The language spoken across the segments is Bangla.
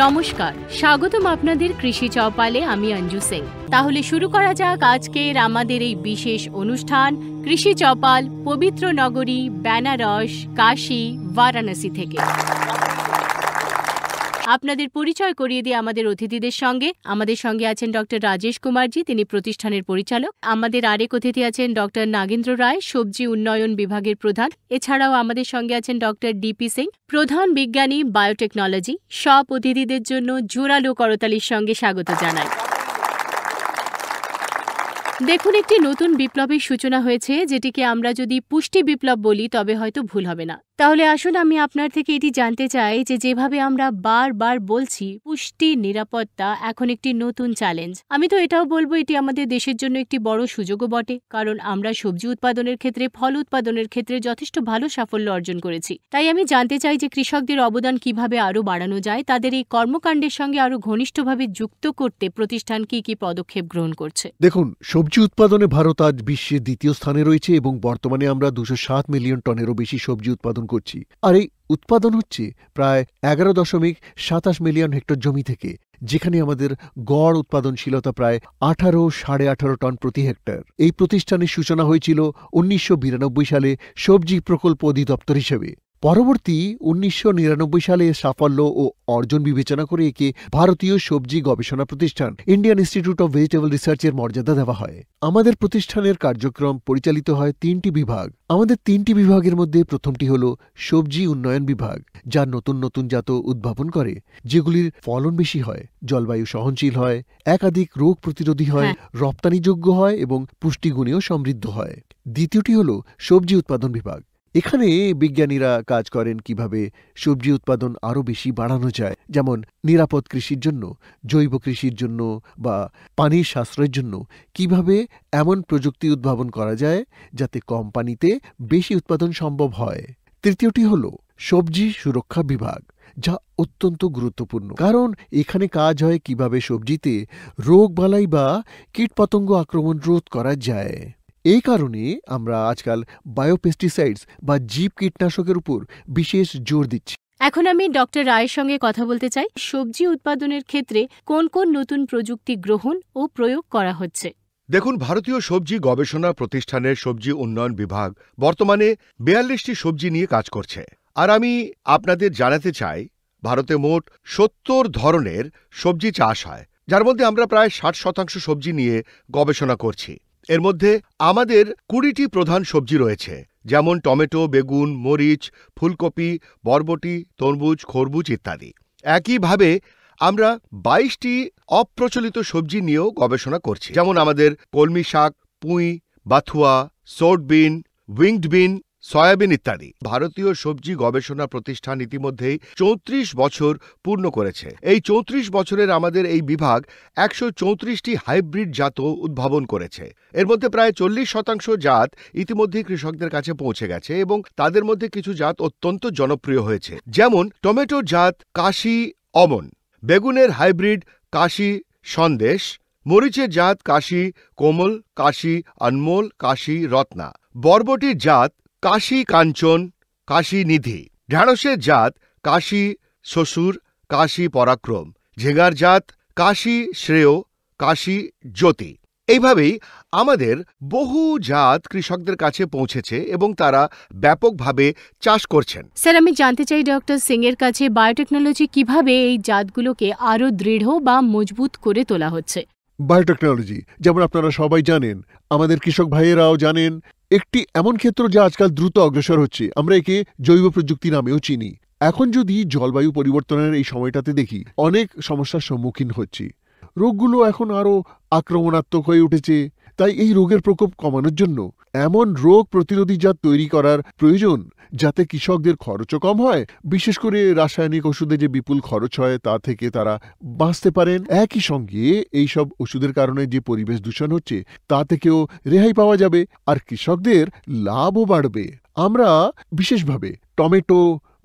নমস্কার, স্বাগতম আপনাদের কৃষি চৌপালে। আমি অঞ্জু সিং। তাহলে শুরু করা যাক আজকের আমাদের এই বিশেষ অনুষ্ঠান কৃষি চৌপাল, পবিত্র নগরী বেনারস, কাশী, বারাণসী থেকে। আপনাদের পরিচয় করিয়ে দিয়ে আমাদের অতিথিদের সঙ্গে। আমাদের সঙ্গে আছেন ডক্টর রাজেশ কুমারজি, তিনি প্রতিষ্ঠানের পরিচালক। আমাদের আরেক অতিথি আছেন ডক্টর নাগেন্দ্র রায়, সবজি উন্নয়ন বিভাগের প্রধান। এছাড়াও আমাদের সঙ্গে আছেন ডক্টর ডিপি সিং, প্রধান বিজ্ঞানী, বায়োটেকনোলজি। সব অতিথিদের জন্য জোরালো করতালির সঙ্গে স্বাগত জানাই। দেখুন, একটি নতুন বিপ্লবের সূচনা হয়েছে, যেটিকে আমরা যদি পুষ্টি বিপ্লব বলি তবে হয়তো ভুল হবে না। তাহলে আসুন আমি আপনার থেকে এটি জানতে চাই যে যেভাবে আমরা বারবার বলছি পুষ্টি নিরাপত্তা এখন একটি নতুন চ্যালেঞ্জ। আমি তো এটাও বলবো এটি আমাদের দেশের জন্য একটি বড় সুযোগও বটে, কারণ আমরা সবজি উৎপাদনের ক্ষেত্রে, ফল উৎপাদনের ক্ষেত্রে যথেষ্ট ভালো সাফল্য অর্জন করেছি। তাই আমি জানতে চাই যে কৃষকদের অবদান কিভাবে আরও বাড়ানো যায়, তাদের এই কর্মকাণ্ডের সঙ্গে আরও ঘনিষ্ঠভাবে যুক্ত করতে প্রতিষ্ঠান কি কি পদক্ষেপ গ্রহণ করছে। দেখুন, সবজি উৎপাদনে ভারত আজ বিশ্বের দ্বিতীয় স্থানে রয়েছে এবং বর্তমানে আমরা 207 মিলিয়ন টনেরও বেশি সবজি উৎপাদন করছি। আর এই উৎপাদন হচ্ছে প্রায় 11.27 মিলিয়ন হেক্টর জমি থেকে, যেখানে আমাদের গড় উৎপাদনশীলতা প্রায় 18-18.5 টন প্রতি হেক্টর। এই প্রতিষ্ঠানের সূচনা হয়েছিল 1992 সালে সবজি প্রকল্প অধিদপ্তর হিসেবে। পরবর্তী 1999 সালে সাফল্য ও অর্জন বিবেচনা করে একে ভারতীয় সবজি গবেষণা প্রতিষ্ঠান ইন্ডিয়ান ইনস্টিটিউট অব ভেজিটেবল রিসার্চের মর্যাদা দেওয়া হয়। আমাদের প্রতিষ্ঠানের কার্যক্রম পরিচালিত হয় 3টি বিভাগ। আমাদের 3টি বিভাগের মধ্যে প্রথমটি হল সবজি উন্নয়ন বিভাগ, যা নতুন নতুন জাত উদ্ভাবন করে, যেগুলির ফলন বেশি হয়, জলবায়ু সহনশীল হয়, একাধিক রোগ প্রতিরোধী হয়, রপ্তানিযোগ্য হয় এবং পুষ্টিগুণেও সমৃদ্ধ হয়। দ্বিতীয়টি হল সবজি উৎপাদন বিভাগ। এখানে বিজ্ঞানীরা কাজ করেন কিভাবে সবজি উৎপাদন আরও বেশি বাড়ানো যায়, যেমন নিরাপদ কৃষির জন্য, জৈব কৃষির জন্য বা পানির সাশ্রয়ের জন্য কিভাবে এমন প্রযুক্তি উদ্ভাবন করা যায় যাতে কম পানিতে বেশি উৎপাদন সম্ভব হয়। তৃতীয়টি হল সবজি সুরক্ষা বিভাগ, যা অত্যন্ত গুরুত্বপূর্ণ, কারণ এখানে কাজ হয় কিভাবে সবজিতে রোগবালাই বা কীটপতঙ্গ আক্রমণ রোধ করা যায়। এই কারণে আমরা আজকাল বায়োপেস্টিসাইডস বা জীব কীটনাশকের উপর বিশেষ জোর দিচ্ছি। এখন আমি ডক্টর রায়ের সঙ্গে কথা বলতে চাই। সবজি উৎপাদনের ক্ষেত্রে কোন কোন নতুন প্রযুক্তি গ্রহণ ও প্রয়োগ করা হচ্ছে? দেখুন, ভারতীয় সবজি গবেষণা প্রতিষ্ঠানের সবজি উন্নয়ন বিভাগ বর্তমানে 42টি সবজি নিয়ে কাজ করছে। আর আমি আপনাদের জানাতে চাই, ভারতে মোট 70 ধরনের সবজি চাষ হয়, যার মধ্যে আমরা প্রায় 60% সবজি নিয়ে গবেষণা করছি। এর মধ্যে আমাদের 20টি প্রধান সবজি রয়েছে, যেমন টমেটো, বেগুন, মরিচ, ফুলকপি, বরবটি, তরমুজ, খরবুজ ইত্যাদি। একইভাবে আমরা 22টি অপ্রচলিত সবজি নিয়েও গবেষণা করছি, যেমন আমাদের কলমি শাক, পুঁই, বাথুয়া, সোট বিন, উইংড বিন, সয়াবিন ইত্যাদি। ভারতীয় সবজি গবেষণা প্রতিষ্ঠান ইতিমধ্যেই 34 বছর পূর্ণ করেছে। এই 34 বছরের আমাদের এই বিভাগ 134টি হাইব্রিড জাত উদ্ভাবন করেছে। এর মধ্যে প্রায় 40% জাত ইতিমধ্যেই কৃষকদের কাছে পৌঁছে গেছে এবং তাদের মধ্যে কিছু জাত অত্যন্ত জনপ্রিয় হয়েছে, যেমন টমেটোর জাত কাশী অমন, বেগুনের হাইব্রিড কাশী সন্দেশ, মরিচের জাত কাশী কোমল, কাশী অনমোল, কাশী রত্না, বরবটির জাত কাশী কাঞ্চন, কাশী নিধি, ঢ্যাঁড়সের জাত কাশী শ্বশুর, কাশী পরাক্রম, ঝিঙার জাত কাশী শ্রেয়, কাশী জ্যোতি। এইভাবেই আমাদের বহু জাত কৃষকদের কাছে পৌঁছেছে এবং তারা ব্যাপকভাবে চাষ করছেন। স্যার, আমি জানতে চাই ডক্টর সিং এর কাছে বায়োটেকনোলজি কিভাবে এই জাতগুলোকে আরও দৃঢ় বা মজবুত করে তোলা হচ্ছে। বায়োটেকনোলজি, যেমন আপনারা সবাই জানেন, আমাদের কৃষক ভাইয়েরাও জানেন, একটি এমন ক্ষেত্র যা আজকাল দ্রুত অগ্রসর হচ্ছে। আমরা একে জৈব প্রযুক্তি নামেও চিনি। এখন যদি জলবায়ু পরিবর্তনের এই সময়টাতে দেখি, অনেক সমস্যার সম্মুখীন হচ্ছি। রোগগুলো এখন আরও আক্রমণাত্মক হয়ে উঠেছে। তাই এই রোগের প্রকোপ কমানোর জন্য এমন রোগ প্রতিরোধী জাত তৈরি করার প্রয়োজন যাতে কৃষকদের খরচও কম হয়, বিশেষ করে রাসায়নিক ওষুধে যে বিপুল খরচ হয় তা থেকে তারা বাঁচতে পারেন। একই সঙ্গে এইসব ওষুধের কারণে যে পরিবেশ দূষণ হচ্ছে তা থেকেও রেহাই পাওয়া যাবে আর কৃষকদের লাভও বাড়বে। আমরা বিশেষভাবে টমেটো,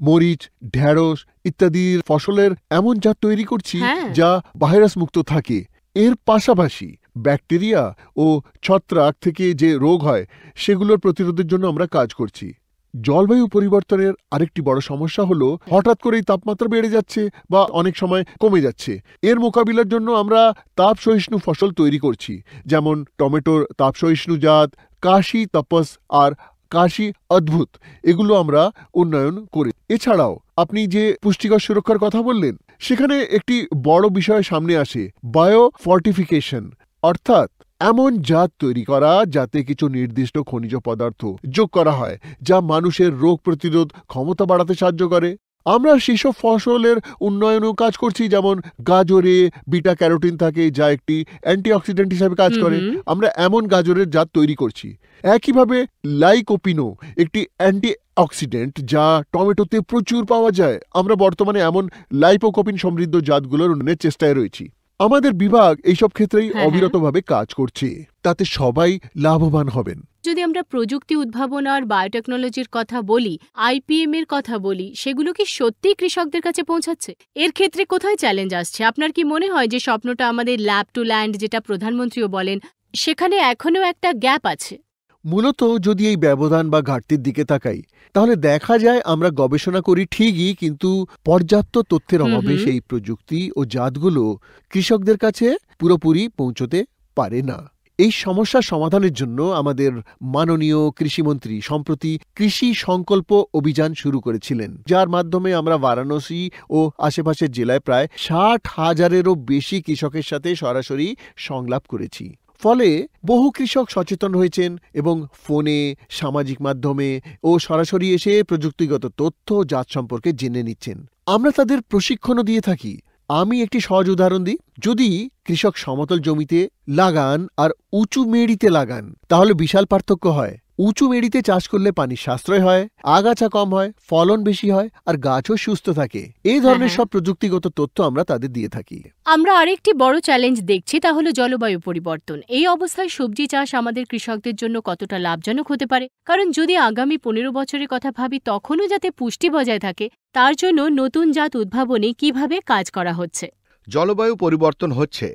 মরিচ, ঢ্যাঁড়স ইত্যাদির ফসলের এমন জাত তৈরি করছি যা ভাইরাস মুক্ত থাকে। এর পাশাপাশি ব্যাকটেরিয়া ও ছত্রাক থেকে যে রোগ হয় সেগুলোর প্রতিরোধের জন্য আমরা কাজ করছি। জলবায়ু পরিবর্তনের আরেকটি বড় সমস্যা হলো হঠাৎ করেই তাপমাত্রা বেড়ে যাচ্ছে বা অনেক সময় কমে যাচ্ছে। এর মোকাবিলার জন্য আমরা তাপ সহিষ্ণু ফসল তৈরি করছি, যেমন টমেটোর তাপ সহিষ্ণু জাত কাশী তপস আর কাশী অদ্ভুত, এগুলো আমরা উন্নয়ন করি। এছাড়াও আপনি যে পুষ্টিকর সুরক্ষার কথা বললেন, সেখানে একটি বড় বিষয় সামনে আসে, বায়ো ফর্টিফিকেশন, অর্থাৎ এমন জাত তৈরি করা যাতে কিছু নির্দিষ্ট খনিজ পদার্থ যোগ করা হয় যা মানুষের রোগ প্রতিরোধ ক্ষমতা বাড়াতে সাহায্য করে। আমরা সেসব ফসলের উন্নয়নেও কাজ করছি, যেমন গাজরে বিটা ক্যারোটিন থাকে যা একটি অ্যান্টিঅক্সিডেন্ট হিসেবে কাজ করে। আমরা এমন গাজরের জাত তৈরি করছি। একইভাবে লাইকোপিনো একটি অ্যান্টিঅক্সিডেন্ট যা টমেটোতে প্রচুর পাওয়া যায়। আমরা বর্তমানে এমন লাইপোকোপিন সমৃদ্ধ জাতগুলোর উন্নয়নের চেষ্টায় রয়েছি। আমাদের বিভাগ এইসব ক্ষেত্রেই অবিরতভাবে কাজ করছে, তাতে সবাই লাভবান হবেন। যদি আমরা প্রযুক্তি উদ্ভাবন আর বায়োটেকনোলজির কথা বলি, আইপিএম এর কথা বলি, সেগুলো কি সত্যিই কৃষকদের কাছে পৌঁছাচ্ছে? এর ক্ষেত্রে কোথায় চ্যালেঞ্জ আসছে? আপনার কি মনে হয় যে স্বপ্নটা আমাদের ল্যাব টু ল্যান্ড, যেটা প্রধানমন্ত্রীও বলেন, সেখানে এখনো একটা গ্যাপ আছে? মূলত যদি এই ব্যবধান বা ঘাটতির দিকে তাকাই, তাহলে দেখা যায় আমরা গবেষণা করি ঠিকই, কিন্তু পর্যাপ্ত তথ্যের অভাবে সেই প্রযুক্তি ও জাতগুলো কৃষকদের কাছে পুরোপুরি পৌঁছতে পারে না। এই সমস্যার সমাধানের জন্য আমাদের মাননীয় কৃষিমন্ত্রী সম্প্রতি কৃষি সংকল্প অভিযান শুরু করেছিলেন, যার মাধ্যমে আমরা বারাণসী ও আশেপাশের জেলায় প্রায় 60,000-এরও বেশি কৃষকের সাথে সরাসরি সংলাপ করেছি। ফলে বহু কৃষক সচেতন হয়েছেন এবং ফোনে, সামাজিক মাধ্যমে ও সরাসরি এসে প্রযুক্তিগত তথ্য জাত সম্পর্কে জেনে নিচ্ছেন। আমরা তাদের প্রশিক্ষণও দিয়ে থাকি। আমি একটি সহজ উদাহরণ দিই। যদি কৃষক সমতল জমিতে লাগান আর উঁচু মেড়িতে লাগান, তাহলে বিশাল পার্থক্য হয়। উঁচু মেড়িতে চাষ করলে পানির সাশ্রয় হয়, আগাছা কম হয়, ফলন বেশি হয় আর গাছও সুস্থ থাকে। এই ধরনের সব প্রযুক্তিগত তথ্য আমরা তাদের দিয়ে থাকি। আমরা আরেকটি বড় চ্যালেঞ্জ দেখছি, তা হলো জলবায়ু পরিবর্তন। এই অবস্থায় সবজি চাষ আমাদের কৃষকদের জন্য কতটা লাভজনক হতে পারে? কারণ যদি আগামী 15 বছরের কথা ভাবি, তখনও যাতে পুষ্টি বজায় থাকে, তার জন্য নতুন জাত উদ্ভাবনে কিভাবে কাজ করা হচ্ছে? জলবায়ু পরিবর্তন হচ্ছে,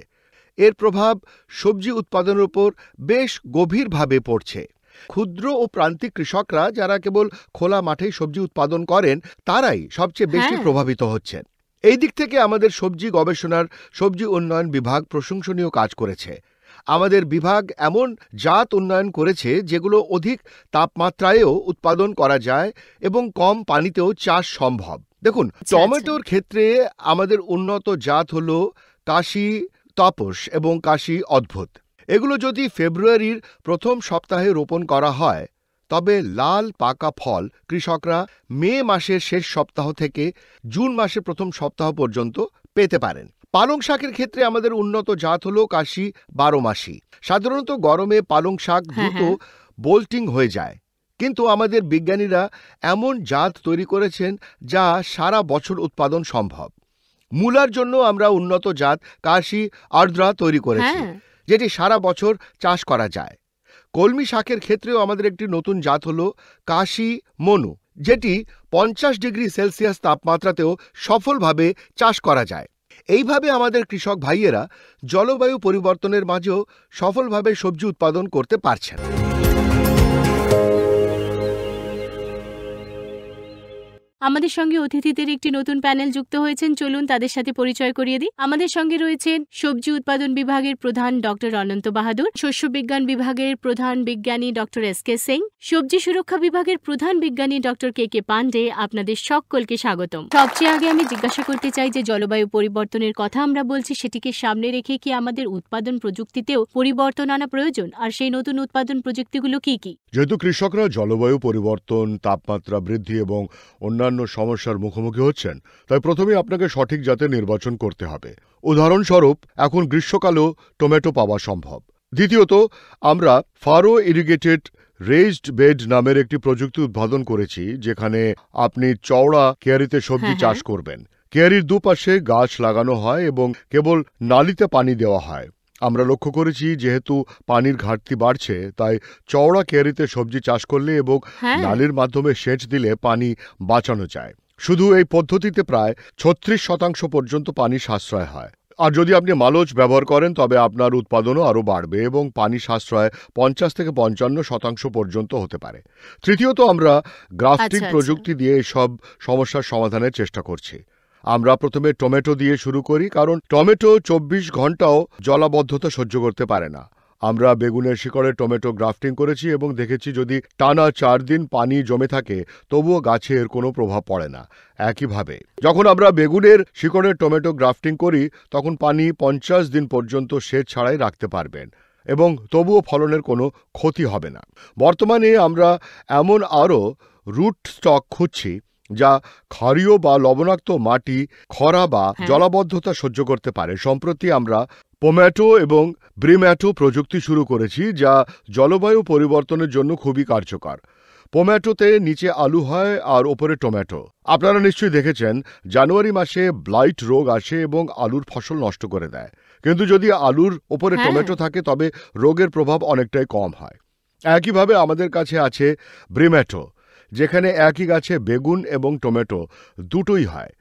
এর প্রভাব সবজি উৎপাদনের উপর বেশ গভীরভাবে পড়ছে। ক্ষুদ্র ও প্রান্তিক কৃষকরা যারা কেবল খোলা মাঠেই সবজি উৎপাদন করেন, তারাই সবচেয়ে বেশি প্রভাবিত হচ্ছেন। এই দিক থেকে আমাদের সবজি গবেষণার সবজি উন্নয়ন বিভাগ প্রশংসনীয় কাজ করেছে। আমাদের বিভাগ এমন জাত উন্নয়ন করেছে যেগুলো অধিক তাপমাত্রায়ও উৎপাদন করা যায় এবং কম পানিতেও চাষ সম্ভব। দেখুন, টমেটোর ক্ষেত্রে আমাদের উন্নত জাত হলো কাশী তপস এবং কাশী অদ্ভুত। এগুলো যদি ফেব্রুয়ারির প্রথম সপ্তাহে রোপণ করা হয়, তবে লাল পাকা ফল কৃষকরা মে মাসের শেষ সপ্তাহ থেকে জুন মাসের প্রথম সপ্তাহ পর্যন্ত পেতে পারেন। পালং শাকের ক্ষেত্রে আমাদের উন্নত জাত হলো কাশী 12 মাসি। সাধারণত গরমে পালং শাক দ্রুত বোল্টিং হয়ে যায়, কিন্তু আমাদের বিজ্ঞানীরা এমন জাত তৈরি করেছেন যা সারা বছর উৎপাদন সম্ভব। মূলার জন্য আমরা উন্নত জাত কাশী আর্দ্রা তৈরি করেছি, যেটি সারা বছর চাষ করা যায়। কলমি শাকের ক্ষেত্রেও আমাদের একটি নতুন জাত হলো কাশী মনু, যেটি 50 ডিগ্রি সেলসিয়াস তাপমাত্রাতেও সফলভাবে চাষ করা যায়। এইভাবে আমাদের কৃষক ভাইয়েরা জলবায়ু পরিবর্তনের মাঝেও সফলভাবে সবজি উৎপাদন করতে পারছেন। আমাদের সঙ্গে অতিথিদের একটি নতুন প্যানেল যুক্ত হয়েছেন, চলুন তাদের সাথে পরিচয় করিয়ে দিই। আমাদের সঙ্গে রয়েছেন সবজি উৎপাদন বিভাগের প্রধান ডক্টর অনন্ত বাহাদুর, শস্য বিজ্ঞান বিভাগের প্রধান বিজ্ঞানী ডক্টর এস.কে. সিং, সবজি সুরক্ষা বিভাগের প্রধান বিজ্ঞানী ডক্টর কে.কে. পান্ডে। আপনাদের সকলকে স্বাগতম। সবচেয়ে আগে আমি জিজ্ঞাসা করতে চাই যে জলবায়ু পরিবর্তনের কথা আমরা বলছি, সেটিকে সামনে রেখে কি আমাদের উৎপাদন প্রযুক্তিতেও পরিবর্তন আনা প্রয়োজন? আর সেই নতুন উৎপাদন প্রযুক্তিগুলো কি কি? যেহেতু কৃষকরা জলবায়ু পরিবর্তন, তাপমাত্রা বৃদ্ধি এবং অন্যান্য সমস্যার মুখোমুখি হচ্ছেন, তাই প্রথমে আপনাকে সঠিক জাতের নির্বাচন করতে হবে। উদাহরণস্বরূপ, এখন গ্রীষ্মকালেও টমেটো পাওয়া সম্ভব। দ্বিতীয়ত, আমরা ফারো ইরিগেটেড রেইজড বেড নামের একটি প্রযুক্তি উদ্ভাবন করেছি, যেখানে আপনি চওড়া কেয়ারিতে সবজি চাষ করবেন। কেয়ারির দুপাশে গাছ লাগানো হয় এবং কেবল নালিতে পানি দেওয়া হয়। আমরা লক্ষ্য করেছি, যেহেতু পানির ঘাটতি বাড়ছে, তাই চওড়া কেয়ারিতে সবজি চাষ করলে এবং নালির মাধ্যমে সেচ দিলে পানি বাঁচানো যায়। শুধু এই পদ্ধতিতে প্রায় 36% পর্যন্ত পানি সাশ্রয় হয়। আর যদি আপনি মালচ ব্যবহার করেন তবে আপনার উৎপাদনও আরও বাড়বে এবং পানি সাশ্রয় 50 থেকে 55% পর্যন্ত হতে পারে। তৃতীয়ত, আমরা গ্রাফটিং আচ্ছা, আচ্ছা। প্রযুক্তি দিয়ে এসব সমস্যার সমাধানের চেষ্টা করছি। আমরা প্রথমে টমেটো দিয়ে শুরু করি, কারণ টমেটো 24 ঘন্টাও জলাবদ্ধতা সহ্য করতে পারে না। আমরা বেগুনের শিকড়ে টমেটো গ্রাফটিং করেছি এবং দেখেছি যদি টানা 4 দিন পানি জমে থাকে তবুও গাছে এর কোনো প্রভাব পড়ে না। একইভাবে যখন আমরা বেগুনের শিকড়ে টমেটো গ্রাফটিং করি তখন পানি 50 দিন পর্যন্ত সেচ ছাড়াই রাখতে পারবেন এবং তবুও ফলনের কোনো ক্ষতি হবে না। বর্তমানে আমরা এমন আরও রুট স্টক খুঁজছি যা ক্ষারীয় বা লবণাক্ত মাটি, খরা বা হ্যাঁ। জলাবদ্ধতা সহ্য করতে পারে। সম্প্রতি আমরা পোম্যাটো এবং ব্রিম্যাটো প্রযুক্তি শুরু করেছি যা জলবায়ু পরিবর্তনের জন্য খুবই কার্যকর। পোম্যাটোতে নিচে আলু হয় আর ওপরে টমেটো। আপনারা নিশ্চয়ই দেখেছেন জানুয়ারি মাসে ব্লাইট রোগ আসে এবং আলুর ফসল নষ্ট করে দেয়, কিন্তু যদি আলুর ওপরে হ্যাঁ। টমেটো থাকে তবে রোগের প্রভাব অনেকটাই কম হয়। একইভাবে আমাদের কাছে আছে ব্রিম্যাটো, যেখানে একই গাছে বেগুন এবং টমেটো দুটোই হয়।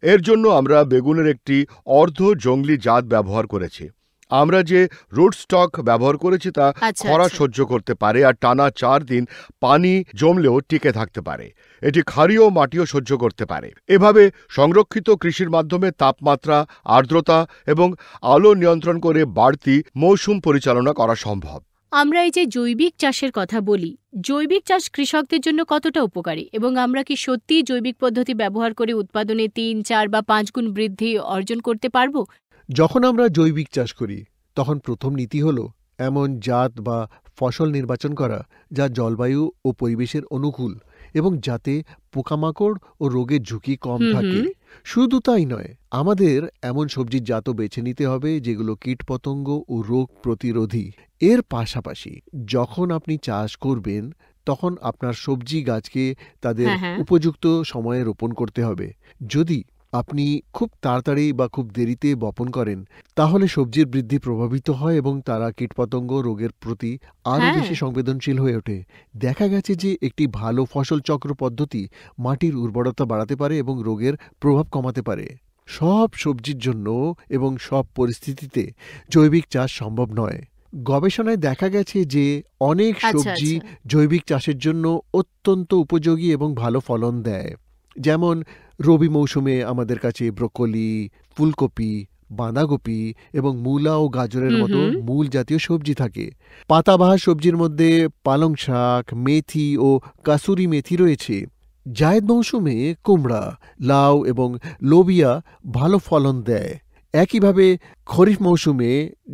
এর জন্য আমরা বেগুনের একটি অর্ধ জংলি জাত ব্যবহার করেছি। আমরা যে রুট স্টক ব্যবহার করেছি তা আচ্ছা, খরা আচ্ছা। সহ্য করতে পারে আর টানা 4 দিন পানি জমলেও টিকে থাকতে পারে। এটি ক্ষারীয় মাটিও সহ্য করতে পারে। এভাবে সংরক্ষিত কৃষির মাধ্যমে তাপমাত্রা, আর্দ্রতা এবং আলো নিয়ন্ত্রণ করে বাড়তি মৌসুম পরিচালনা করা সম্ভব। আমরা এই যে জৈবিক চাষের কথা বলি, জৈবিক চাষ কৃষকদের জন্য কতটা উপকারী এবং আমরা কি সত্যিই জৈবিক পদ্ধতি ব্যবহার করে উৎপাদনে 3, 4 বা 5 গুণ বৃদ্ধি অর্জন করতে পারবো? যখন আমরা জৈবিক চাষ করি তখন প্রথম নীতি হলো এমন জাত বা ফসল নির্বাচন করা যা জলবায়ু ও পরিবেশের অনুকূল এবং যাতে পোকামাকড় ও রোগের ঝুঁকি কম হুম, থাকে। হুম। শুধু তাই নয়, আমাদের এমন সবজির জাতও বেছে নিতে হবে যেগুলো কীটপতঙ্গ ও রোগ প্রতিরোধী। এর পাশাপাশি যখন আপনি চাষ করবেন তখন আপনার সবজি গাছকে তাদের হ্যাঁ, হ্যাঁ। উপযুক্ত সময়ে রোপণ করতে হবে। যদি আপনি খুব তাড়াতাড়ি বা খুব দেরিতে বপন করেন তাহলে সবজির বৃদ্ধি প্রভাবিত হয় এবং তারা কীটপতঙ্গ রোগের প্রতি আরও হ্যাঁ। বেশি সংবেদনশীল হয়ে ওঠে। দেখা গেছে যে একটি ভালো ফসল চক্র পদ্ধতি মাটির উর্বরতা বাড়াতে পারে এবং রোগের প্রভাব কমাতে পারে। সব সবজির জন্য এবং সব পরিস্থিতিতে জৈবিক চাষ সম্ভব নয়। গবেষণায় দেখা গেছে যে অনেক আচ্ছা, সবজি আচ্ছা। জৈবিক চাষের জন্য অত্যন্ত উপযোগী এবং ভালো ফলন দেয়। যেমন রবি মৌসুমে আমাদের কাছে ব্রোকলি, ফুলকপি, বাঁধাকপি এবং মূলা ও গাজরের হুম, মতো হুম। মূল জাতীয় সবজি থাকে। পাতাবাহার সবজির মধ্যে পালং শাক, মেথি ও কাসুরি মেথি রয়েছে। জায়েদ মৌসুমে কুমড়া, লাউ এবং লোবিয়া ভালো ফলন দেয়। একইভাবে খরিফ মৌসুমে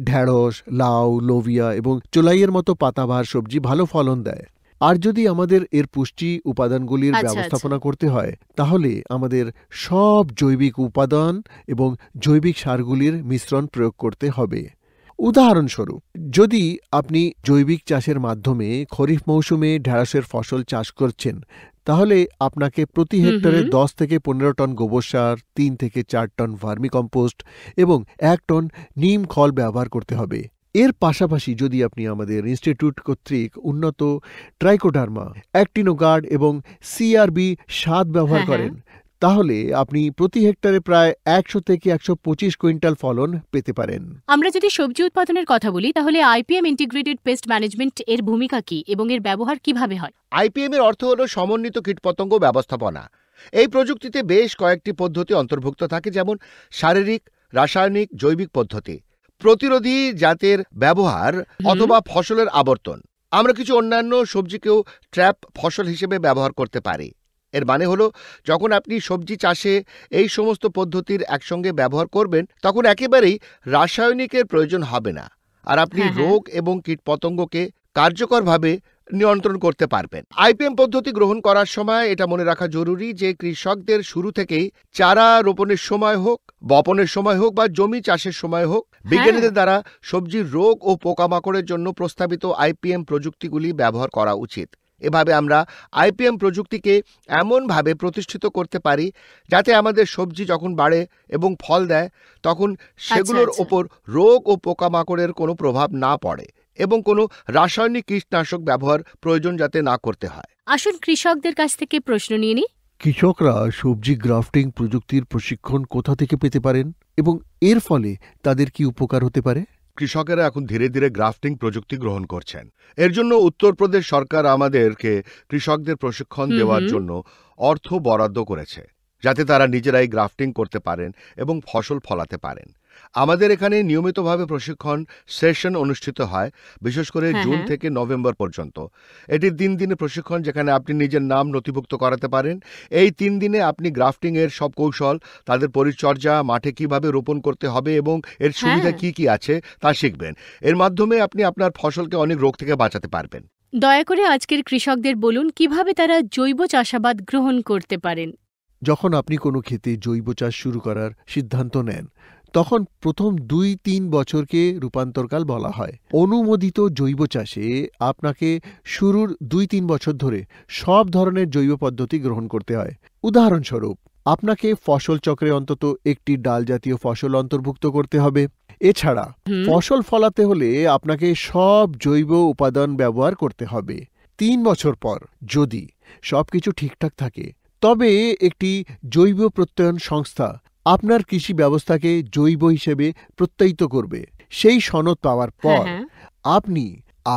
ঢেঁড়স, লাউ, লোবিয়া এবং চোলাইয়ের মতো পাতাবাহার সবজি ভালো ফলন দেয়। আর যদি আমাদের এর পুষ্টি উপাদানগুলির আচ্ছা, ব্যবস্থাপনা করতে হয় তাহলে আমাদের সব জৈবিক উপাদান এবং জৈবিক সারগুলির মিশ্রণ প্রয়োগ করতে হবে। উদাহরণস্বরূপ, যদি আপনি জৈবিক চাষের মাধ্যমে খরিফ মৌসুমে ঢেঁড়সের ফসল চাষ করছেন তাহলে আপনাকে প্রতি হুম, হেক্টরে হুম। 10 থেকে 15 টন গোবর সার, 3 থেকে 4 টন ভার্মিকম্পোস্ট এবং 1 টন নিম খল ব্যবহার করতে হবে। এর পাশাপাশি যদি আপনি আমাদের ইনস্টিটিউট কর্তৃক উন্নত ট্রাইকোডার্মা, অ্যাক্টিনোগার্ড এবং সিআরবি 7 ব্যবহার হ্যাঁ, করেন তাহলে আপনি প্রতি হেক্টরে প্রায় 100 থেকে 125 কুইন্টাল ফলন পেতে পারেন। আমরা যদি সবজি উৎপাদনের কথা বলি তাহলে আইপিএম ইন্টিগ্রেটেড পেস্ট ম্যানেজমেন্ট এর ভূমিকা কি এবং এর ব্যবহার কিভাবে হয়? আইপিএম এর অর্থ হল সমন্বিত কীটপতঙ্গ ব্যবস্থাপনা। এই প্রযুক্তিতে বেশ কয়েকটি পদ্ধতি অন্তর্ভুক্ত থাকে, যেমন শারীরিক, রাসায়নিক, জৈবিক পদ্ধতি, প্রতিরোধী জাতের ব্যবহার অথবা ফসলের আবর্তন। আমরা কিছু অন্যান্য সবজিকেও ট্র্যাপ ফসল হিসেবে ব্যবহার করতে পারি। এর মানে হলো যখন আপনি সবজি চাষে এই সমস্ত পদ্ধতির একসঙ্গে ব্যবহার করবেন তখন একেবারেই রাসায়নিকের প্রয়োজন হবে না, আর আপনি হ্যাঁ, হ্যাঁ। রোগ এবং কীটপতঙ্গকে কার্যকরভাবে নিয়ন্ত্রণ করতে পারবেন। আইপিএম পদ্ধতি গ্রহণ করার সময় এটা মনে রাখা জরুরি যে কৃষকদের শুরু থেকেই চারা রোপণের সময় হোক, বপনের সময় হোক বা জমি চাষের সময় হোক, বিজ্ঞানীদের দ্বারা সবজির রোগ ও পোকামাকড়ের জন্য প্রস্তাবিত আইপিএম প্রযুক্তিগুলি ব্যবহার করা উচিত। এভাবে আমরা আইপিএম প্রযুক্তিকে এমনভাবে প্রতিষ্ঠিত করতে পারি যাতে আমাদের সবজি যখন বাড়ে এবং ফল দেয় তখন সেগুলোর আচ্ছা। ওপর রোগ ও পোকামাকড়ের কোনো প্রভাব না পড়ে এবং কোনো রাসায়নিক কীটনাশক ব্যবহার প্রয়োজন যাতে না করতে হয়। আসুন কৃষকদের কাছ থেকে প্রশ্ন নিয়ে নিই। কৃষকরা সবজি গ্রাফটিং প্রযুক্তির প্রশিক্ষণ কোথা থেকে পেতে পারেন এবং এর ফলে তাদের কি উপকার হতে পারে? কৃষকেরা এখন ধীরে ধীরে গ্রাফটিং প্রযুক্তি গ্রহণ করছেন। এর জন্য উত্তরপ্রদেশ সরকার আমাদেরকে কৃষকদের প্রশিক্ষণ দেওয়ার হুম। জন্য অর্থ বরাদ্দ করেছে, যাতে তারা নিজেরাই গ্রাফটিং করতে পারেন এবং ফসল ফলাতে পারেন। আমাদের এখানে নিয়মিতভাবে প্রশিক্ষণ সেশন অনুষ্ঠিত হয়, বিশেষ করে হ্যাঁ, জুন হ্যাঁ। থেকে নভেম্বর পর্যন্ত। এটি 3 দিনের প্রশিক্ষণ, যেখানে আপনি নিজের নাম নথিভুক্ত করাতে পারেন। এই 3 দিনে আপনি গ্রাফটিংয়ের সব কৌশল, তাদের পরিচর্যা, মাঠে কিভাবে রোপণ করতে হবে এবং এর সুবিধা হ্যাঁ। কি কি আছে তা শিখবেন। এর মাধ্যমে আপনি আপনার ফসলকে অনেক রোগ থেকে বাঁচাতে পারবেন। দয়া করে আজকের কৃষকদের বলুন কিভাবে তারা জৈব চাষাবাদ গ্রহণ করতে পারেন। যখন আপনি কোনো ক্ষেতে জৈব চাষ শুরু করার সিদ্ধান্ত নেন, তখন প্রথম 2-3 বছরকে রূপান্তরকাল বলা হয়। অনুমোদিত জৈব চাষে আপনাকে শুরুর 2-3 বছর ধরে সব ধরনের জৈব পদ্ধতি গ্রহণ করতে হয়। উদাহরণস্বরূপ, আপনাকে ফসল চক্রে অন্তত একটি ডাল জাতীয় ফসল অন্তর্ভুক্ত করতে হবে। এছাড়া হুম। ফসল ফলাতে হলে আপনাকে সব জৈব উপাদান ব্যবহার করতে হবে। 3 বছর পর যদি সবকিছু ঠিকঠাক থাকে, তবে একটি জৈব প্রত্যয়ন সংস্থা আপনার কৃষি ব্যবস্থাকে জৈব হিসেবে প্রত্যয়িত করবে। সেই সনদ পাওয়ার হ্যাঁ, পর হ্যাঁ। আপনি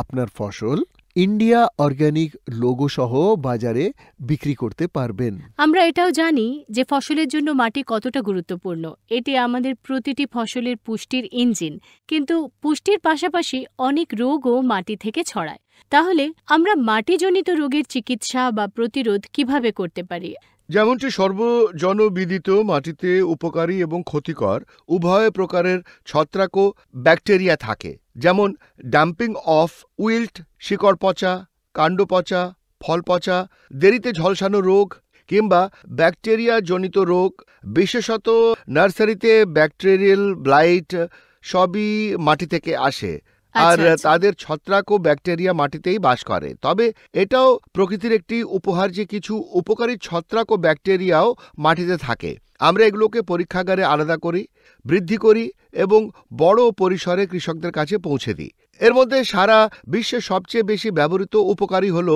আপনার ফসল ইন্ডিয়া অর্গানিক লোগো সহ বাজারে বিক্রি করতে পারবেন। আমরা এটাও জানি যে ফসলের জন্য মাটি কতটা গুরুত্বপূর্ণ। এটি আমাদের প্রতিটি ফসলের পুষ্টির ইঞ্জিন। কিন্তু পুষ্টির পাশাপাশি অনেক রোগও মাটি থেকে ছড়ায়। তাহলে আমরা মাটিজনিত রোগের চিকিৎসা বা প্রতিরোধ কিভাবে করতে পারি? যেমনটি সর্বজনবিদিত, মাটিতে উপকারী এবং ক্ষতিকর উভয় প্রকারের ছত্রাক ও ব্যাকটেরিয়া থাকে, যেমন ডাম্পিং অফ উইল্ট, শিকড় পচা, কাণ্ড পচা, ফল পচা, দেরিতে ঝলসানো রোগ কিংবা ব্যাকটেরিয়া জনিত রোগ। বিশেষত নার্সারিতে ব্যাকটেরিয়াল ব্লাইট সবই মাটি থেকে আসে, আর আচ্ছা, আচ্ছা। তাদের ছত্রাক ও ব্যাকটেরিয়া মাটিতেই বাস করে। তবে এটাও প্রকৃতির একটি উপহার যে কিছু উপকারী ছত্রাক ও ব্যাকটেরিয়াও মাটিতে থাকে। আমরা এগুলোকে পরীক্ষাগারে আলাদা করি, বৃদ্ধি করি এবং বড় পরিসরে কৃষকদের কাছে পৌঁছে দিই। এর মধ্যে সারা বিশ্বে সবচেয়ে বেশি ব্যবহৃত উপকারী হল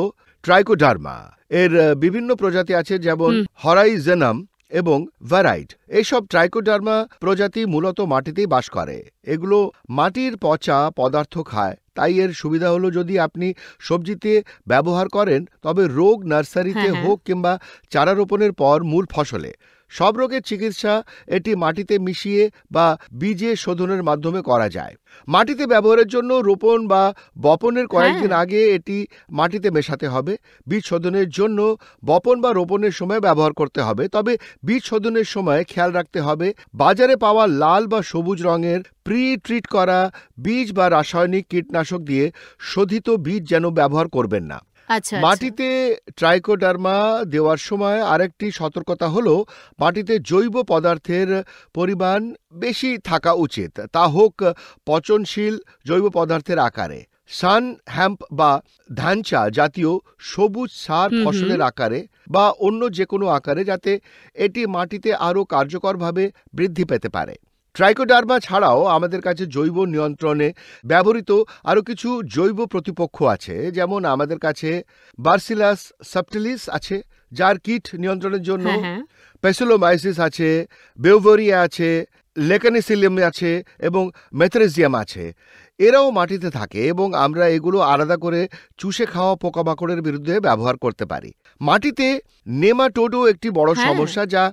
ট্রাইকোডার্মা। এর বিভিন্ন প্রজাতি আছে, যেমন হুম। হরাইজেনাম এবং ভ্যারাইট। এইসব ট্রাইকোডার্মা প্রজাতি মূলত মাটিতেই বাস করে। এগুলো মাটির পচা পদার্থ খায়, তাই এর সুবিধা হলো যদি আপনি সবজিতে ব্যবহার করেন, তবে রোগ নার্সারিতে হ্যাঁ, হ্যাঁ। হোক কিংবা চারা রোপণের পর মূল ফসলে, সব রোগের চিকিৎসা এটি মাটিতে মিশিয়ে বা বীজে শোধনের মাধ্যমে করা যায়। মাটিতে ব্যবহারের জন্য রোপণ বা বপনের কয়েকদিন হ্যাঁ। আগে এটি মাটিতে মেশাতে হবে। বীজ শোধনের জন্য বপন বা রোপণের সময় ব্যবহার করতে হবে। তবে বীজ শোধনের সময় খেয়াল রাখতে হবে বাজারে পাওয়া লাল বা সবুজ রঙের প্রি-ট্রিট করা বীজ বা রাসায়নিক কীটনাশক দিয়ে শোধিত বীজ যেন ব্যবহার করবেন না। আচ্ছা, আচ্ছা। মাটিতে ট্রাইকোডার্মা দেওয়ার সময় আরেকটি সতর্কতা হলো, মাটিতে জৈব পদার্থের পরিমাণ বেশি থাকা উচিত, তা হোক পচনশীল জৈব পদার্থের আকারে, সান হ্যাম্প বা ধানচা জাতীয় সবুজ সার হুম, হুম। ফসলের আকারে বা অন্য যে কোনো আকারে, যাতে এটি মাটিতে আরও কার্যকরভাবে বৃদ্ধি পেতে পারে। ট্রাইকোডার্মা ছাড়াও আমাদের কাছে জৈব নিয়ন্ত্রণে ব্যবহৃত আরও কিছু জৈব প্রতিপক্ষ আছে, যেমন আমাদের কাছে বার্সিলাস সাবটিলিস আছে, যার কীট নিয়ন্ত্রণের জন্য হ্যাঁ, হ্যাঁ। প্যাসিলোমাইসিস আছে, বেউভেরিয়া আছে, লেকানিসিলিয়াম আছে এবং মেথ্রেজিয়াম আছে। এরাও মাটিতে থাকে এবং আমরা এগুলো আলাদা করে চুষে খাওয়া পোকামাকড়ের বিরুদ্ধে ব্যবহার করতে পারি। মাটিতে নেমাটোডও একটি বড় হ্যাঁ। সমস্যা, যা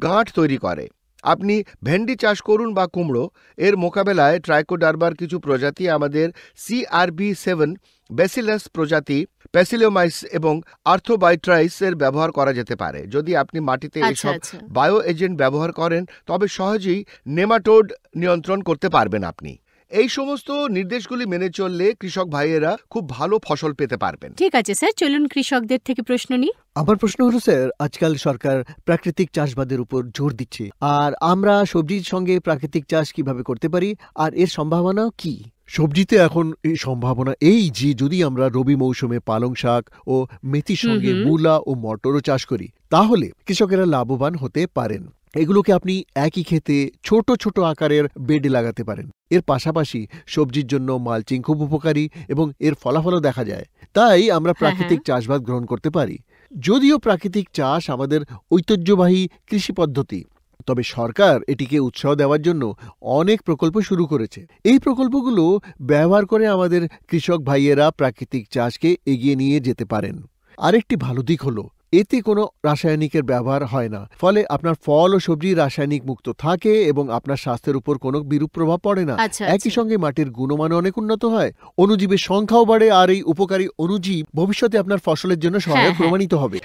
গাঁট তৈরি করে। আপনি ভেন্ডি চাষ করুন বা কুমড়ো, এর মোকাবেলায় ট্রাইকোডার্মার কিছু প্রজাতি আমাদের CRB7 ব্যাসিলাস প্রজাতি, প্যাসিলোমাইস এবং আর্থোবাইট্রাইস এর ব্যবহার করা যেতে পারে। যদি আপনি মাটিতে আচ্ছা, এসব আচ্ছা। বায়ো এজেন্ট ব্যবহার করেন, তবে সহজেই নেমাটোড নিয়ন্ত্রণ করতে পারবেন আপনি। এই সমস্ত নির্দেশগুলি মেনে চললে কৃষক ভাইয়েরা খুব ভালো ফসল পেতে পারবেন। ঠিক আছে স্যার, চলুন কৃষকদের থেকে প্রশ্ন নিই। আমার প্রশ্ন হলো স্যার, আজকাল সরকার প্রাকৃতিক চাষবাদের উপর জোর দিচ্ছে, আর আমরা সবজির সঙ্গে প্রাকৃতিক চাষ কিভাবে করতে পারি আর এর সম্ভাবনা কি? সবজিতে এখন এই সম্ভাবনা এই যে যদি আমরা রবি মৌসুমে পালং শাক ও মেথির সঙ্গে হুম, হুম। মূলা ও মটরও চাষ করি, তাহলে কৃষকেরা লাভবান হতে পারেন। এগুলোকে আপনি একই ক্ষেতে ছোট ছোট আকারের বেডে লাগাতে পারেন। এর পাশাপাশি সবজির জন্য মালচিং খুব উপকারী এবং এর ফলাফলও দেখা যায়। তাই আমরা হ্যাঁ, প্রাকৃতিক চাষবাস গ্রহণ করতে পারি। যদিও প্রাকৃতিক চাষ আমাদের ঐতিহ্যবাহী কৃষি পদ্ধতি, তবে সরকার এটিকে উৎসাহ দেওয়ার জন্য অনেক প্রকল্প শুরু করেছে। এই প্রকল্পগুলো ব্যবহার করে আমাদের কৃষক ভাইয়েরা প্রাকৃতিক চাষকে এগিয়ে নিয়ে যেতে পারেন। আরেকটি ভালো দিক হলো এতে কোনো রাসায়নিকের ব্যবহার হয় না, ফলে আপনার ফল ও সবজি রাসায়নিক মুক্ত থাকে এবং আপনার স্বাস্থ্যের উপর কোনো বিরূপ প্রভাব পড়ে না। আচ্ছা, একই আচ্ছা। সঙ্গে মাটির গুণমান অনেক উন্নত হয়, অণুজীবের সংখ্যাও বাড়ে, আর এই উপকারী অণুজীব ভবিষ্যতে আপনার ফসলের জন্য হ্যাঁ, সহায়ক হ্যাঁ। প্রমাণিত হবে।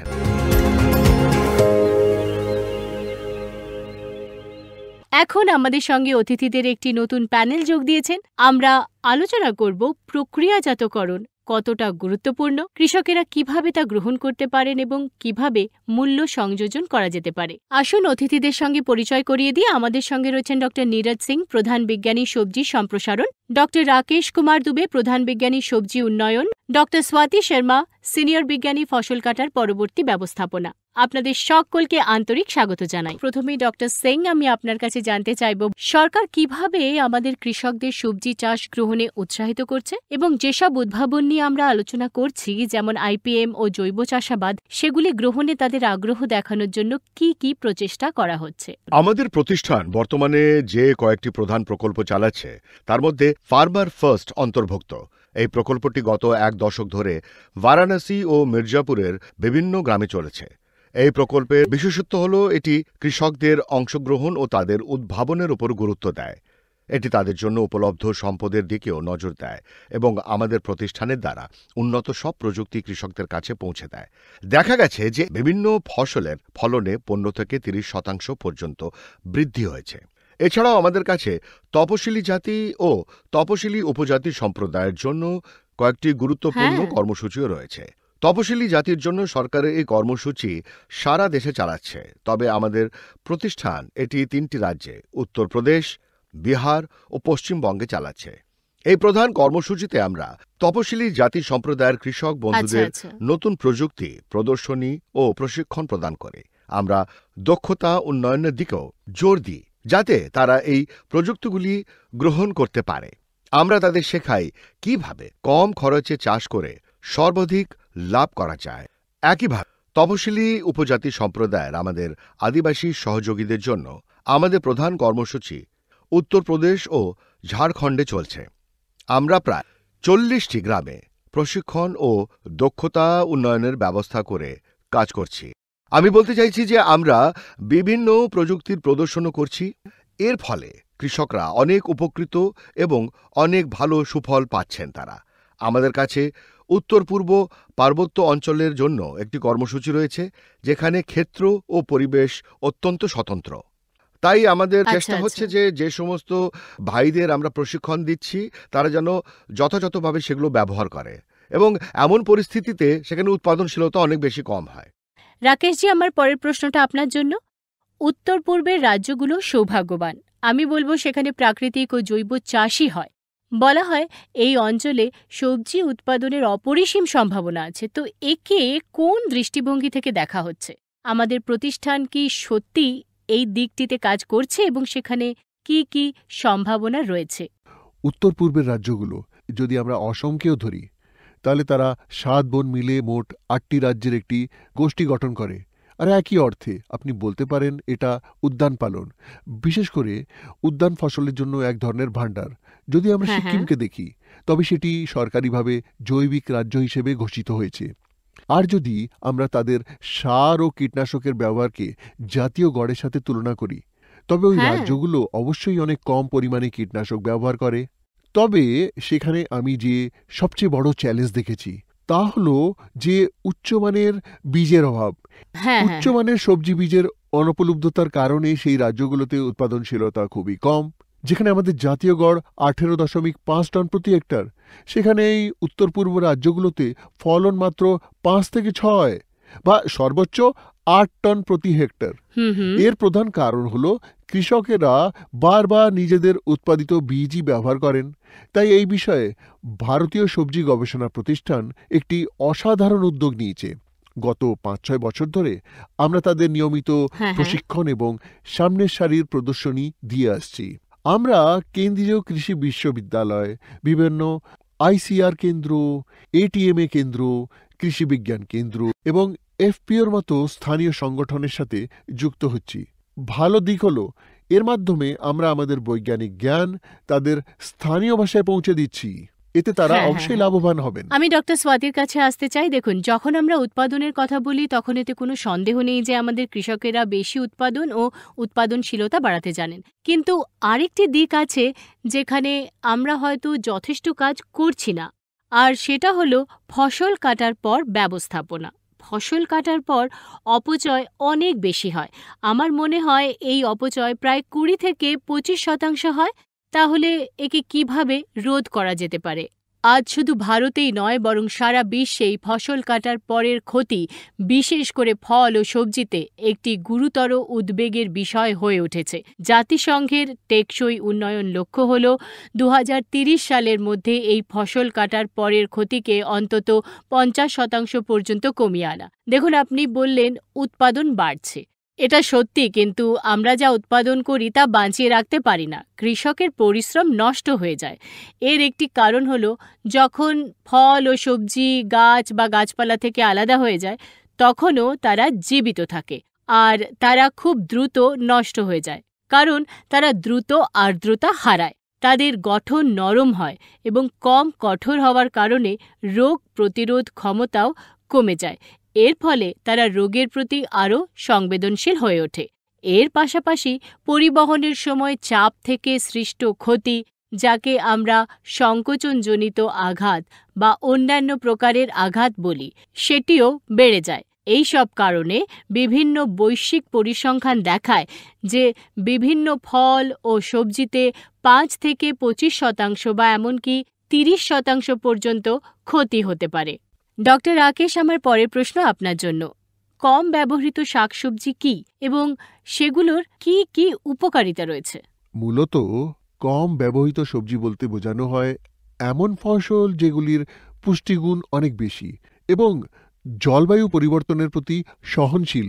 এখন আমাদের সঙ্গে অতিথিদের একটি নতুন প্যানেল যোগ দিয়েছেন। আমরা আলোচনা করব প্রক্রিয়াজাতকরণ কতটা গুরুত্বপূর্ণ, কৃষকেরা কিভাবে তা গ্রহণ করতে পারেন এবং কিভাবে মূল্য সংযোজন করা যেতে পারে। আসুন অতিথিদের সঙ্গে পরিচয় করিয়ে দিয়ে। আমাদের সঙ্গে রয়েছেন ডক্টর নীরজ সিং, প্রধান বিজ্ঞানী সবজি সম্প্রসারণ, ডক্টর রাকেশ কুমার দুবে, প্রধান বিজ্ঞানী সবজি উন্নয়ন, ডক্টর স্বাতি শর্মা, সিনিয়র বিজ্ঞানী ফসল কাটার পরবর্তী ব্যবস্থাপনা। আপনাদের সকলকে আন্তরিক স্বাগত জানাই। প্রথমেই ডক্টর সিং, আমি আপনার কাছে জানতে চাইব সরকার কিভাবে আমাদের কৃষকদের সবজি চাষ গ্রহণে উৎসাহিত করছে এবং যেসব উদ্ভাবন নিয়ে আমরা আলোচনা করছি, যেমন আইপিএম ও জৈব চাষাবাদ, সেগুলি গ্রহণে তাদের আগ্রহ দেখানোর জন্য কি কি প্রচেষ্টা করা হচ্ছে। আমাদের প্রতিষ্ঠান বর্তমানে যে কয়েকটি প্রধান প্রকল্প চালাচ্ছে তার মধ্যে ফার্মার ফার্স্ট অন্তর্ভুক্ত। এই প্রকল্পটি গত 1 দশক ধরে বারাণসী ও মির্জাপুরের বিভিন্ন গ্রামে চলেছে। এই প্রকল্পের বিশেষত্ব হল এটি কৃষকদের অংশগ্রহণ ও তাদের উদ্ভাবনের উপর গুরুত্ব দেয়। এটি তাদের জন্য উপলব্ধ সম্পদের দিকেও নজর দেয় এবং আমাদের প্রতিষ্ঠানের দ্বারা উন্নত সব প্রযুক্তি কৃষকদের কাছে পৌঁছে দেয়। দেখা গেছে যে বিভিন্ন ফসলের ফলনে 15 থেকে 30% পর্যন্ত বৃদ্ধি হয়েছে। এছাড়াও আমাদের কাছে তপশিলি জাতি ও তপশিলি উপজাতি সম্প্রদায়ের জন্য কয়েকটি গুরুত্বপূর্ণ হ্যাঁ। কর্মসূচিও রয়েছে। তপশিলি জাতির জন্য সরকারের এই কর্মসূচি সারা দেশে চালাচ্ছে, তবে আমাদের প্রতিষ্ঠান এটি 3টি রাজ্যে উত্তরপ্রদেশ, বিহার ও পশ্চিমবঙ্গে চালাচ্ছে। এই প্রধান কর্মসূচিতে আমরা তপশিলি জাতি সম্প্রদায়ের কৃষক বন্ধুদের আচ্ছা। নতুন প্রযুক্তি প্রদর্শনী ও প্রশিক্ষণ প্রদান করে। আমরা দক্ষতা উন্নয়নের দিকেও জোর দিই যাতে তারা এই প্রযুক্তিগুলি গ্রহণ করতে পারে। আমরা তাদের শেখাই কিভাবে কম খরচে চাষ করে সর্বাধিক লাভ করা যায়। একইভাবে তপশিলি উপজাতি সম্প্রদায়ের আমাদের আদিবাসী সহযোগীদের জন্য আমাদের প্রধান কর্মসূচি উত্তরপ্রদেশ ও ঝাড়খণ্ডে চলছে। আমরা প্রায় 40টি গ্রামে প্রশিক্ষণ ও দক্ষতা উন্নয়নের ব্যবস্থা করে কাজ করছি। আমি বলতে চাইছি যে আমরা বিভিন্ন প্রযুক্তির প্রদর্শনও করছি। এর ফলে কৃষকরা অনেক উপকৃত এবং অনেক ভালো সুফল পাচ্ছেন তারা। আমাদের কাছে উত্তর পূর্ব পার্বত্য অঞ্চলের জন্য একটি কর্মসূচি রয়েছে, যেখানে ক্ষেত্র ও পরিবেশ অত্যন্ত স্বতন্ত্র। তাই আমাদের চেষ্টা হচ্ছে যে সমস্ত ভাইদের আমরা প্রশিক্ষণ দিচ্ছি তারা যেন যথাযথভাবে সেগুলো ব্যবহার করে এবং এমন পরিস্থিতিতে সেখানে উৎপাদনশীলতা অনেক বেশি কম হয়। রাকেশজি, আমার পরের প্রশ্নটা আপনার জন্য। উত্তর পূর্বের রাজ্যগুলো সৌভাগ্যবান। আমি বলবো সেখানে প্রাকৃতিক ও জৈব চাষই হয়। বলা হয় এই অঞ্চলে সবজি উৎপাদনের অপরিসীম সম্ভাবনা আছে। তো একে কোন দৃষ্টিভঙ্গি থেকে দেখা হচ্ছে? আমাদের প্রতিষ্ঠান কি সত্যি এই দিকটিতে কাজ করছে এবং সেখানে কি কি সম্ভাবনা রয়েছে? উত্তর পূর্বের রাজ্যগুলো, যদি আমরা অসমকেও ধরি, তাহলে তারা 7 বোন মিলে মোট 8টি রাজ্যের একটি গোষ্ঠী গঠন করে। আর একই অর্থে আপনি বলতে পারেন এটা উদ্যান পালন, বিশেষ করে উদ্যান ফসলের জন্য এক ধরনের ভাণ্ডার। যদি আমরা হ্যাঁ, সিকিমকে দেখি, তবে সেটি সরকারিভাবে জৈবিক রাজ্য হিসেবে ঘোষিত হয়েছে। আর যদি আমরা তাদের সার ও কীটনাশকের ব্যবহারকে জাতীয় গড়ের সাথে তুলনা করি, তবে ওই হ্যাঁ। রাজ্যগুলো অবশ্যই অনেক কম পরিমাণে কীটনাশক ব্যবহার করে। তবে সেখানে আমি যে সবচেয়ে বড় চ্যালেঞ্জ দেখেছি তা হলো যে উচ্চমানের বীজের অভাব। হ্যাঁ, উচ্চমানের সবজি বীজের অনুপলব্ধতার কারণে সেই রাজ্যগুলোতে উৎপাদনশীলতা খুবই কম। যেখানে আমাদের জাতীয় গড় 18.5 টন প্রতি হেক্টর, সেখানে এই উত্তর পূর্ব রাজ্যগুলোতে ফলন মাত্র 5 থেকে 6 বা সর্বোচ্চ 8 টন প্রতি হেক্টর। এর প্রধান কারণ হলো কৃষকেরা বারবার নিজেদের উৎপাদিত বীজই ব্যবহার করেন। তাই এই বিষয়ে ভারতীয় সবজি গবেষণা প্রতিষ্ঠান একটি অসাধারণ উদ্যোগ নিয়েছে। গত 5-6 বছর ধরে আমরা তাদের নিয়মিত প্রশিক্ষণ এবং সামনের সারির প্রদর্শনী দিয়ে আসছি। আমরা কেন্দ্রীয় কৃষি বিশ্ববিদ্যালয়, বিভিন্ন আইসিআর কেন্দ্র, এটিএমএ কেন্দ্র, কৃষি বিজ্ঞান কেন্দ্র এবং এফপিওর মতো স্থানীয় সংগঠনের সাথে যুক্ত হচ্ছি। ভালো দিক হলো এর মাধ্যমে আমরা আমাদের বৈজ্ঞানিক জ্ঞান তাদের স্থানীয় ভাষায় পৌঁছে দিচ্ছি। এতে তারা হ্যাঁ, অবশ্যই হ্যাঁ। লাভবান হবেন। আমি ডক্টর স্বাতির কাছে আসতে চাই। দেখুন, যখন আমরা উৎপাদনের কথা বলি তখন এতে কোনো সন্দেহ নেই যে আমাদের কৃষকেরা বেশি উৎপাদন ও উৎপাদনশীলতা বাড়াতে জানেন। কিন্তু আরেকটি দিক আছে যেখানে আমরা হয়তো যথেষ্ট কাজ করছি না, আর সেটা হলো ফসল কাটার পর ব্যবস্থাপনা। ফসল কাটার পর অপচয় অনেক বেশি হয়। আমার মনে হয় এই অপচয় প্রায় 20 থেকে 25% হয়। তাহলে একে কিভাবে রোধ করা যেতে পারে? আজ শুধু ভারতেই নয়, বরং সারা বিশ্বেই ফসল কাটার পরের ক্ষতি, বিশেষ করে ফল ও সবজিতে, একটি গুরুতর উদ্বেগের বিষয় হয়ে উঠেছে। জাতিসংঘের টেকসই উন্নয়ন লক্ষ্য হল 2030 সালের মধ্যে এই ফসল কাটার পরের ক্ষতিকে অন্তত 50% পর্যন্ত কমিয়ে আনা। দেখুন, আপনি বললেন উৎপাদন বাড়ছে। এটা সত্যি, কিন্তু আমরা যা উৎপাদন করি তা বাঁচিয়ে রাখতে পারি না। কৃষকের পরিশ্রম নষ্ট হয়ে যায়। এর একটি কারণ হলো যখন ফল ও সবজি গাছ বা গাছপালা থেকে আলাদা হয়ে যায় তখনও তারা জীবিত থাকে, আর তারা খুব দ্রুত নষ্ট হয়ে যায়, কারণ তারা দ্রুত আর্দ্রতা হারায়। তাদের গঠন নরম হয় এবং কম কঠোর হওয়ার কারণে রোগ প্রতিরোধ ক্ষমতাও কমে যায়। এর ফলে তারা রোগের প্রতি আরও সংবেদনশীল হয়ে ওঠে। এর পাশাপাশি পরিবহনের সময় চাপ থেকে সৃষ্ট ক্ষতি, যাকে আমরা সংকোচনজনিত আঘাত বা অন্যান্য প্রকারের আঘাত বলি, সেটিও বেড়ে যায়। এই সব কারণে বিভিন্ন বৈশ্বিক পরিসংখ্যান দেখায় যে বিভিন্ন ফল ও সবজিতে 5 থেকে 25% বা এমনকি 30% পর্যন্ত ক্ষতি হতে পারে। ডক্টর রাকেশ, আমার পরের প্রশ্ন আপনার জন্য। কম ব্যবহৃত শাকসবজি কি এবং সেগুলোর কি কি উপকারিতা রয়েছে? মূলত কম ব্যবহৃত সবজি বলতে বোঝানো হয় এমন ফসল যেগুলির পুষ্টিগুণ অনেক বেশি এবং জলবায়ু পরিবর্তনের প্রতি সহনশীল,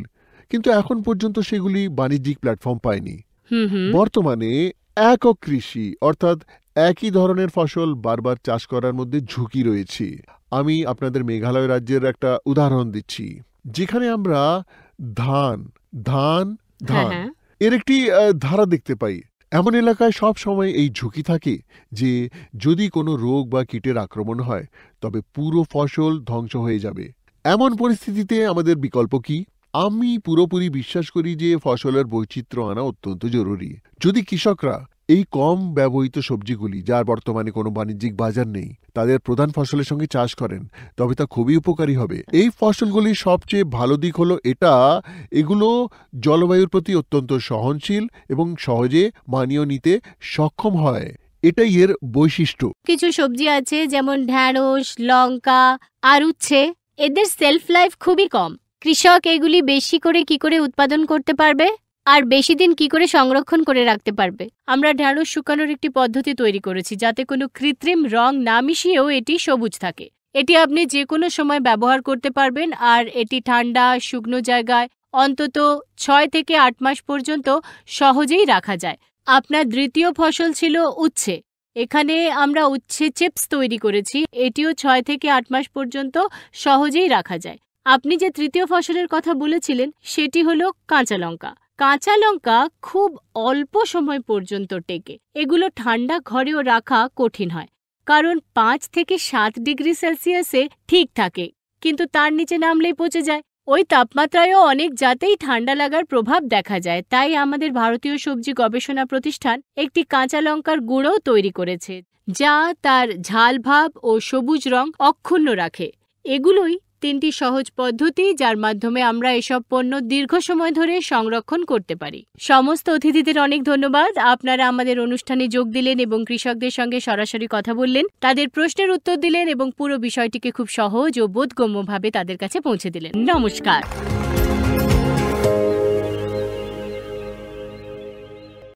কিন্তু এখন পর্যন্ত সেগুলি বাণিজ্যিক প্ল্যাটফর্ম পায়নি। বর্তমানে একক কৃষি অর্থাৎ একই ধরনের ফসল বারবার চাষ করার মধ্যে ঝুঁকি রয়েছে। আমি আপনাদের মেঘালয় রাজ্যের একটা উদাহরণ দিচ্ছি, যেখানে আমরা ধান ধান ধান হ্যাঁ। এর একটি ধারা দেখতে পাই। এমন এলাকায় সব সময় এই ঝুঁকি থাকে যে যদি কোনো রোগ বা কীটের আক্রমণ হয় তবে পুরো ফসল ধ্বংস হয়ে যাবে। এমন পরিস্থিতিতে আমাদের বিকল্প কি? আমি পুরোপুরি বিশ্বাস করি যে ফসলের বৈচিত্র্য আনা অত্যন্ত জরুরি। যদি কৃষকরা এই কম ব্যবহৃত সবজিগুলি, যার বর্তমানে কোনো বাণিজ্যিক বাজার নেই, তাদের প্রধান ফসলের সঙ্গে চাষ করেন, তবে তা খুবই উপকারী হবে। এই ফসলগুলির সবচেয়ে ভালো দিক হলো এগুলো জলবায়ুর প্রতি অত্যন্ত সহনশীল এবং সহজে মানিয়ে নিতে সক্ষম হয়। এটাই এর বৈশিষ্ট্য। কিছু সবজি আছে যেমন ঢ্যাঁড়স, লঙ্কা আর উচ্ছে, এদের সেলফ লাইফ খুবই কম। কৃষক এগুলি বেশি করে কি করে উৎপাদন করতে পারবে আর বেশি দিন কি করে সংরক্ষণ করে রাখতে পারবে? আমরা ঢ্যাঁড়স শুকানোর একটি পদ্ধতি তৈরি করেছি যাতে কোনো কৃত্রিম রং না মিশিয়েও এটি সবুজ থাকে। এটি আপনি যে কোনো সময় ব্যবহার করতে পারবেন, আর এটি ঠান্ডা শুকনো জায়গায় অন্তত 6 থেকে 8 মাস পর্যন্ত সহজেই রাখা যায়। আপনার দ্বিতীয় ফসল ছিল উচ্ছে। এখানে আমরা উচ্ছে চিপস তৈরি করেছি। এটিও 6 থেকে 8 মাস পর্যন্ত সহজেই রাখা যায়। আপনি যে তৃতীয় ফসলের কথা বলেছিলেন সেটি হলো কাঁচা লঙ্কা। কাঁচা লঙ্কা খুব অল্প সময় পর্যন্ত টেকে। এগুলো ঠান্ডা ঘরেও রাখা কঠিন হয়, কারণ 5 থেকে 7 ডিগ্রি সেলসিয়াসে ঠিক থাকে, কিন্তু তার নিচে নামলেই পচে যায়। ওই তাপমাত্রায়ও অনেক জাতেই ঠান্ডা লাগার প্রভাব দেখা যায়। তাই আমাদের ভারতীয় সবজি গবেষণা প্রতিষ্ঠান একটি কাঁচা লঙ্কার গুঁড়ো তৈরি করেছে, যা তার ঝাল ভাব ও সবুজ রং অক্ষুণ্ণ রাখে। এগুলোই 3টি সহজ পদ্ধতি যার মাধ্যমে আমরা এসব পণ্য দীর্ঘ সময় ধরে সংরক্ষণ করতে পারি। সমস্ত অতিথিদের অনেক ধন্যবাদ। আপনারা আমাদের অনুষ্ঠানে যোগ দিলেন এবং কৃষকদের সঙ্গে সরাসরি কথা বললেন, তাদের প্রশ্নের উত্তর দিলেন এবং পুরো বিষয়টিকে খুব সহজ ও বোধগম্যভাবে তাদের কাছে পৌঁছে দিলেন। নমস্কার।